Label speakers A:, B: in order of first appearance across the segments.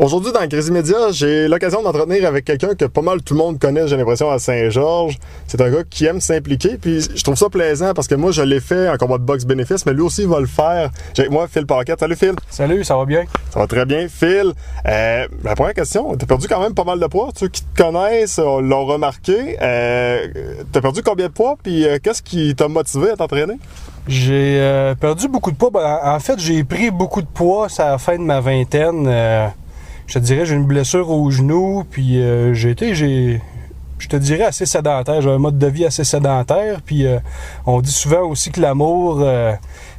A: Aujourd'hui, dans Crazy Media, j'ai l'occasion d'entretenir avec quelqu'un que pas mal tout le monde connaît, j'ai l'impression, à Saint-Georges. C'est un gars qui aime s'impliquer, puis je trouve ça plaisant parce que moi, je l'ai fait en combat de boxe bénéfice, mais lui aussi, il va le faire. J'ai avec moi Phil Paquette. Salut Phil!
B: Salut, ça va bien?
A: Ça va très bien. Phil, la première question, t'as perdu quand même pas mal de poids. Ceux qui te connaissent l'ont remarqué. T'as perdu combien de poids, puis qu'est-ce qui t'a motivé à t'entraîner?
B: J'ai perdu beaucoup de poids. En fait, j'ai pris beaucoup de poids à la fin de ma vingtaine. Je te dirais, j'ai une blessure au genou, puis je te dirais, assez sédentaire. J'ai un mode de vie assez sédentaire, puis on dit souvent aussi que l'amour,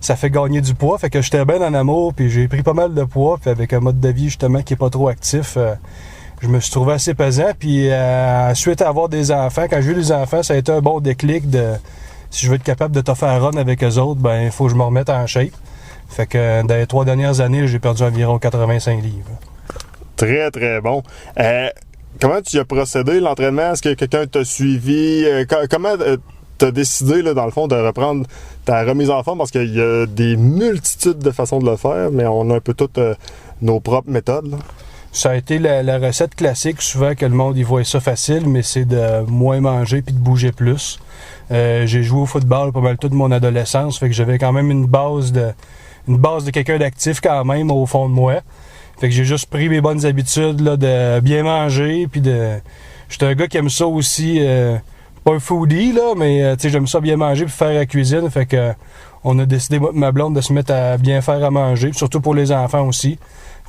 B: ça fait gagner du poids. Fait que j'étais bien en amour, puis j'ai pris pas mal de poids, puis avec un mode de vie justement qui est pas trop actif, je me suis trouvé assez pesant. Puis suite à avoir des enfants, quand j'ai eu des enfants, ça a été un bon déclic de si je veux être capable de te faire run avec eux autres, ben il faut que je me remette en shape. Fait que dans les 3 dernières années, j'ai perdu environ 85 livres.
A: Très, très bon. Comment tu as procédé, l'entraînement? Est-ce que quelqu'un t'a suivi? Comment t'as décidé, là, dans le fond, de reprendre ta remise en forme? Parce qu'il y a des multitudes de façons de le faire, mais on a un peu toutes nos propres méthodes, là.
B: Ça a été la recette classique, souvent que le monde y voit ça facile, mais c'est de moins manger puis de bouger plus. J'ai joué au football pas mal toute mon adolescence, fait que j'avais quand même une base de quelqu'un d'actif quand même au fond de moi. Fait que j'ai juste pris mes bonnes habitudes là, de bien manger, puis j'étais un gars qui aime ça aussi, pas un foodie, là, mais j'aime ça bien manger puis faire la cuisine. Fait que on a décidé, moi et ma blonde, de se mettre à bien faire à manger, puis surtout pour les enfants aussi.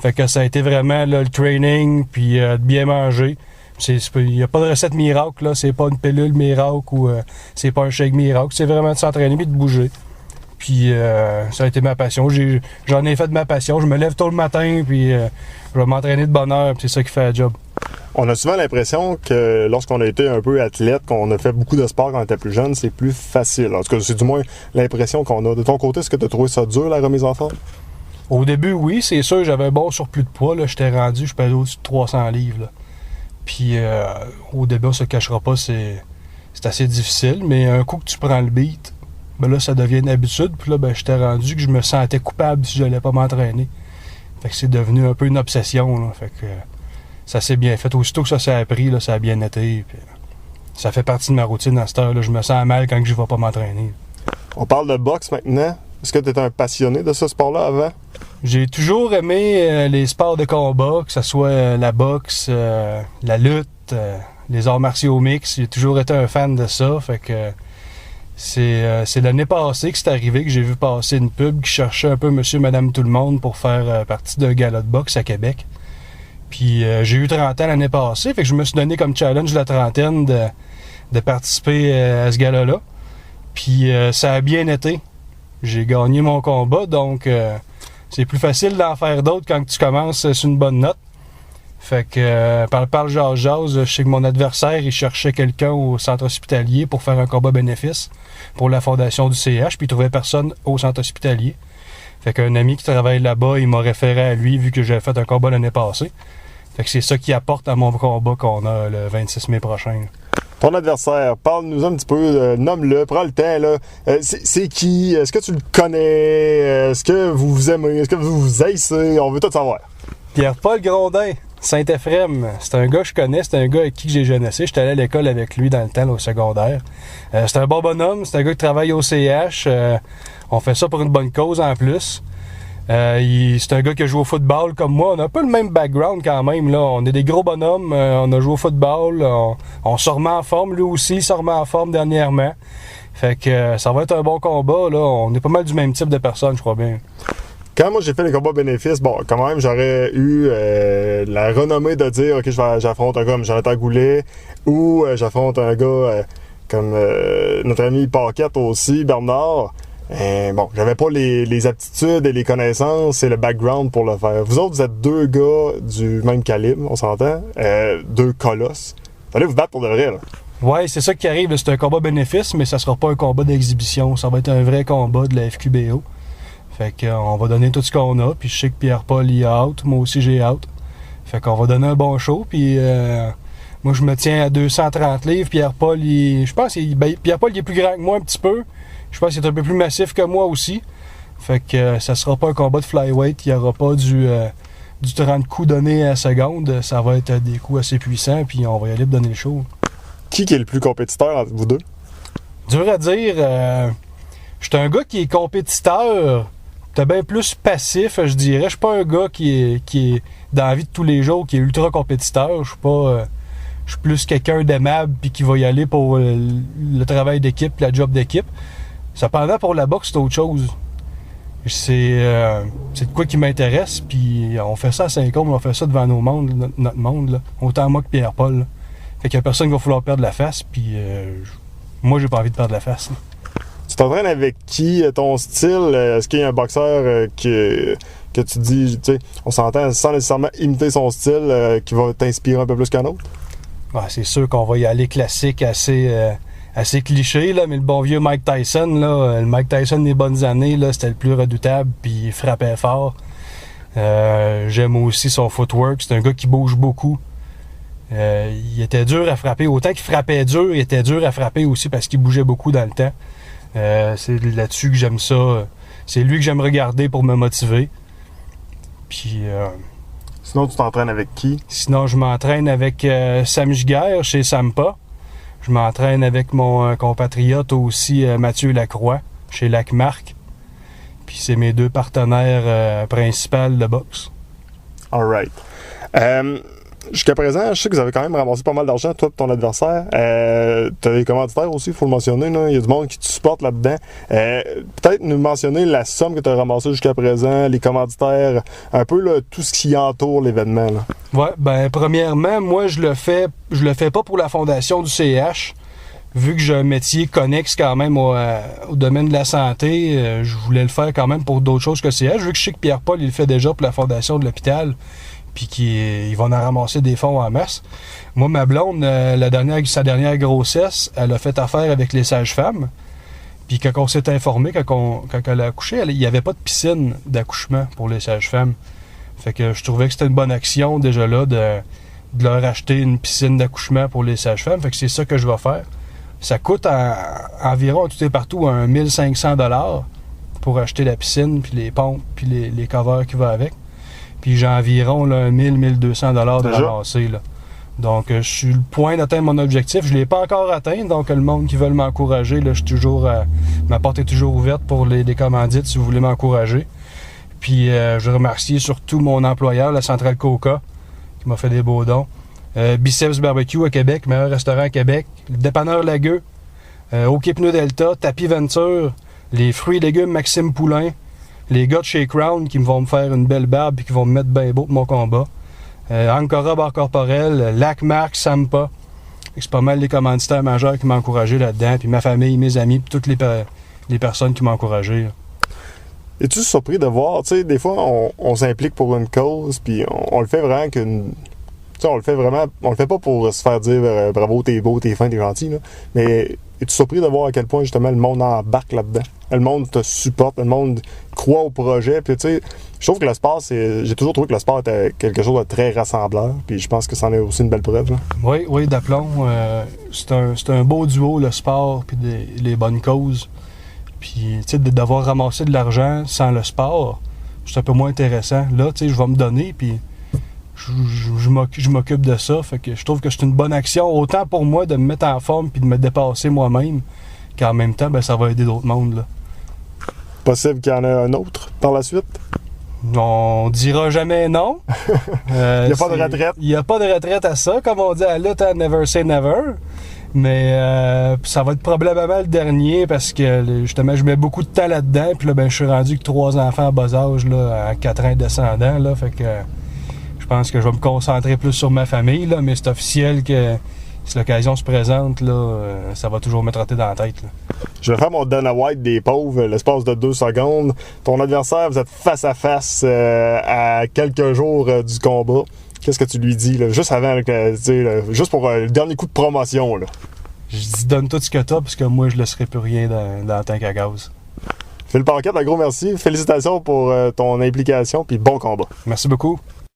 B: Fait que ça a été vraiment là, le training, puis de bien manger. Il n'y a pas de recette miracle, là, c'est pas une pilule miracle ou c'est pas un shake miracle, c'est vraiment de s'entraîner et de bouger. Puis ça a été ma passion. J'en ai fait de ma passion. Je me lève tôt le matin, puis je vais m'entraîner de bonne heure, puis c'est ça qui fait le job.
A: On a souvent l'impression que lorsqu'on a été un peu athlète, qu'on a fait beaucoup de sport quand on était plus jeune, c'est plus facile. En tout cas, c'est du moins l'impression qu'on a. De ton côté, est-ce que tu as trouvé ça dur, la remise en forme?
B: Au début, oui, c'est sûr, j'avais un bon surplus de poids. Là. J'étais rendu, je pesais au-dessus de 300 livres. Là. Puis au début, on ne se cachera pas, c'est assez difficile, mais un coup que tu prends le beat, ben là, ça devient une habitude. Puis là, ben, j'étais rendu que je me sentais coupable si je n'allais pas m'entraîner. Fait que c'est devenu un peu une obsession. Là. Fait que ça s'est bien fait. Aussitôt que ça s'est appris, là, ça a bien été. Puis, ça fait partie de ma routine à cette heure. Là. Je me sens mal quand je ne vais pas m'entraîner.
A: On parle de boxe maintenant. Est-ce que tu étais un passionné de ce sport-là avant?
B: J'ai toujours aimé les sports de combat, que ce soit la boxe, la lutte, les arts martiaux mix. J'ai toujours été un fan de ça. Fait que c'est l'année passée que c'est arrivé que j'ai vu passer une pub qui cherchait un peu monsieur, madame, tout le monde pour faire partie d'un gala de boxe à Québec. Puis j'ai eu 30 ans l'année passée, fait que je me suis donné comme challenge la trentaine de participer à ce gala-là. Puis ça a bien été. J'ai gagné mon combat, donc c'est plus facile d'en faire d'autres quand tu commences sur une bonne note. Fait que par jase, je sais que mon adversaire, il cherchait quelqu'un au centre hospitalier pour faire un combat bénéfice pour la fondation du CH, puis il trouvait personne au centre hospitalier. Fait qu'un ami qui travaille là-bas, il m'a référé à lui vu que j'avais fait un combat l'année passée. Fait que c'est ça qui apporte à mon combat qu'on a le 26 mai prochain.
A: Ton adversaire, parle-nous un petit peu, nomme-le, prends le temps, là. C'est qui? Est-ce que tu le connais? Est-ce que vous vous aimez? Est-ce que vous vous haïssez? On veut tout savoir.
B: Pierre-Paul Grondin, Saint-Ephrem. C'est un gars que je connais, c'est un gars avec qui j'ai jeunessé. J'étais allé à l'école avec lui dans le temps, là, au secondaire. C'est un bon bonhomme, c'est un gars qui travaille au CH. On fait ça pour une bonne cause en plus. C'est un gars qui a joué au football comme moi. On a un peu le même background quand même. Là. On est des gros bonhommes. On a joué au football. On se remet en forme. Lui aussi, il se remet en forme dernièrement. Fait que ça va être un bon combat. Là. On est pas mal du même type de personnes, je crois bien.
A: Quand moi j'ai fait les combats bénéfices, bon, quand même, j'aurais eu la renommée de dire, OK, j'affronte un gars comme Jonathan Goulet ou j'affronte un gars comme notre ami Paquette aussi, Bernard. Bon, j'avais pas les aptitudes et les connaissances et le background pour le faire. Vous autres, vous êtes deux gars du même calibre, on s'entend, deux colosses. Vous allez vous battre pour de vrai, là.
B: Ouais, c'est ça qui arrive. C'est un combat bénéfice, mais ça sera pas un combat d'exhibition. Ça va être un vrai combat de la FQBO. Fait qu'on va donner tout ce qu'on a. Puis je sais que Pierre-Paul y a out. Moi aussi, j'ai out. Fait qu'on va donner un bon show. Puis moi, je me tiens à 230 livres. Pierre-Paul, je pense Pierre-Paul, il est plus grand que moi un petit peu. Je pense qu'il est un peu plus massif que moi aussi. Fait que ça sera pas un combat de flyweight. Il n'y aura pas du du 30 coups donnés à la seconde, ça va être des coups assez puissants, puis on va y aller pour donner le show.
A: Qui est le plus compétiteur entre vous deux?
B: Dur à dire. Je suis un gars qui est compétiteur, t'es bien plus passif, je dirais. Je suis pas un gars qui est dans la vie de tous les jours, qui est ultra compétiteur. Je suis pas... je suis plus quelqu'un d'aimable puis qui va y aller pour le travail d'équipe, la job d'équipe. Cependant, pour la boxe, c'est autre chose. C'est de quoi qui m'intéresse, puis on fait ça à Saint-Côme, on fait ça devant notre monde, là. Autant moi que Pierre-Paul. Là. Fait qu'il y a personne qui va falloir perdre la face, puis moi, j'ai pas envie de perdre la face. Là.
A: Tu t'entraînes avec qui? Ton style? Est-ce qu'il y a un boxeur que tu dis, tu sais, on s'entend sans nécessairement imiter son style, qui va t'inspirer un peu plus qu'un autre?
B: Ouais, c'est sûr qu'on va y aller classique, assez cliché, là, mais le bon vieux Mike Tyson, là, le Mike Tyson des bonnes années, là, c'était le plus redoutable, puis il frappait fort. J'aime aussi son footwork, c'est un gars qui bouge beaucoup. Il était dur à frapper, autant qu'il frappait dur, il était dur à frapper aussi parce qu'il bougeait beaucoup dans le temps. C'est là-dessus que j'aime ça. C'est lui que j'aime regarder pour me motiver. Puis...
A: Sinon, tu t'entraînes avec qui?
B: Sinon, je m'entraîne avec Sam Giguère chez Sampa. Je m'entraîne avec mon compatriote aussi, Mathieu Lacroix, chez Lacmarc. Puis c'est mes deux partenaires principaux de boxe.
A: All right. Jusqu'à présent, je sais que vous avez quand même ramassé pas mal d'argent, toi et ton adversaire. Tu as des commanditaires aussi, il faut le mentionner. Là. Il y a du monde qui te supporte là-dedans. Peut-être nous mentionner la somme que tu as ramassée jusqu'à présent, les commanditaires, un peu là, tout ce qui entoure l'événement. Là.
B: Ouais, ben premièrement, moi je le fais pas pour la fondation du CH. Vu que j'ai un métier connexe quand même au domaine de la santé, je voulais le faire quand même pour d'autres choses que le CH. Vu que je sais que Pierre-Paul, il le fait déjà pour la fondation de l'hôpital. Puis qu'ils vont en ramasser des fonds en masse. Moi, ma blonde, sa dernière grossesse, elle a fait affaire avec les sages-femmes. Puis quand on s'est informé, quand elle a accouché, il n'y avait pas de piscine d'accouchement pour les sages-femmes. Fait que je trouvais que c'était une bonne action déjà là de leur acheter une piscine d'accouchement pour les sages-femmes. Fait que c'est ça que je vais faire. Ça coûte environ tout et partout 1500 $ pour acheter la piscine, puis les pompes, puis les covers qui vont avec. Puis j'ai environ 1000-1200 $ de ramasser. Là. Donc, je suis le point d'atteindre mon objectif. Je ne l'ai pas encore atteint. Donc, le monde qui veut m'encourager, là, ma porte est toujours ouverte pour des commandites si vous voulez m'encourager. Puis, je remercie surtout mon employeur, la Centrale Coca, qui m'a fait des beaux dons. Biceps Barbecue à Québec, meilleur restaurant à Québec. Le dépanneur Lagueux, OK Pneu Delta, Tapis Venture, les fruits et légumes Maxime Poulain. Les gars de chez Crown qui vont me faire une belle barbe et qui vont me mettre bien beau pour mon combat. Ancora Bar Corporel, Lacmarc, Sampa. C'est pas mal les commanditaires majeurs qui m'ont encouragé là-dedans. Puis ma famille, mes amis, puis toutes les personnes qui m'ont encouragé. Là.
A: Es-tu surpris de voir, tu sais, des fois, on s'implique pour une cause, puis on le fait vraiment on le fait pas pour se faire dire bravo, t'es beau, t'es fin, t'es gentil, là. Mais es-tu surpris de voir à quel point justement le monde embarque là-dedans? Le monde te supporte, le monde croit au projet. Puis tu sais, je trouve que le sport, j'ai toujours trouvé que le sport était quelque chose de très rassembleur. Puis je pense que c'en est aussi une belle preuve. Là.
B: Oui, d'aplomb. C'est un beau duo, le sport puis les bonnes causes. Puis tu sais, d'avoir ramassé de l'argent sans le sport, c'est un peu moins intéressant. Là, tu sais, je vais me donner, puis je m'occupe de ça. Fait que je trouve que c'est une bonne action, autant pour moi de me mettre en forme puis de me dépasser moi-même, qu'en même temps, ben, ça va aider d'autres mondes. Là.
A: Possible qu'il y en ait un autre par la suite?
B: On dira jamais non.
A: Il n'y a pas de retraite.
B: Il n'y a pas de retraite à ça, comme on dit à la lutte, never say never. Mais ça va être probablement le dernier parce que justement, je mets beaucoup de temps là-dedans. Puis là, ben, je suis rendu que 3 enfants à bas âge, là, à 4 ans descendants. Là, fait que je pense que je vais me concentrer plus sur ma famille. Là, mais c'est officiel que si l'occasion se présente, là, ça va toujours me trotter dans la tête. Là.
A: Je vais faire mon Dana White des pauvres, l'espace de 2 secondes. Ton adversaire, vous êtes face à face à quelques jours du combat. Qu'est-ce que tu lui dis, là, juste avant, juste pour le dernier coup de promotion? Là.
B: Je dis donne tout ce que t'as, parce que moi, je ne laisserai plus rien dans le tank à gaz.
A: Phil Paquette, un gros merci. Félicitations pour ton implication, puis bon combat.
B: Merci beaucoup.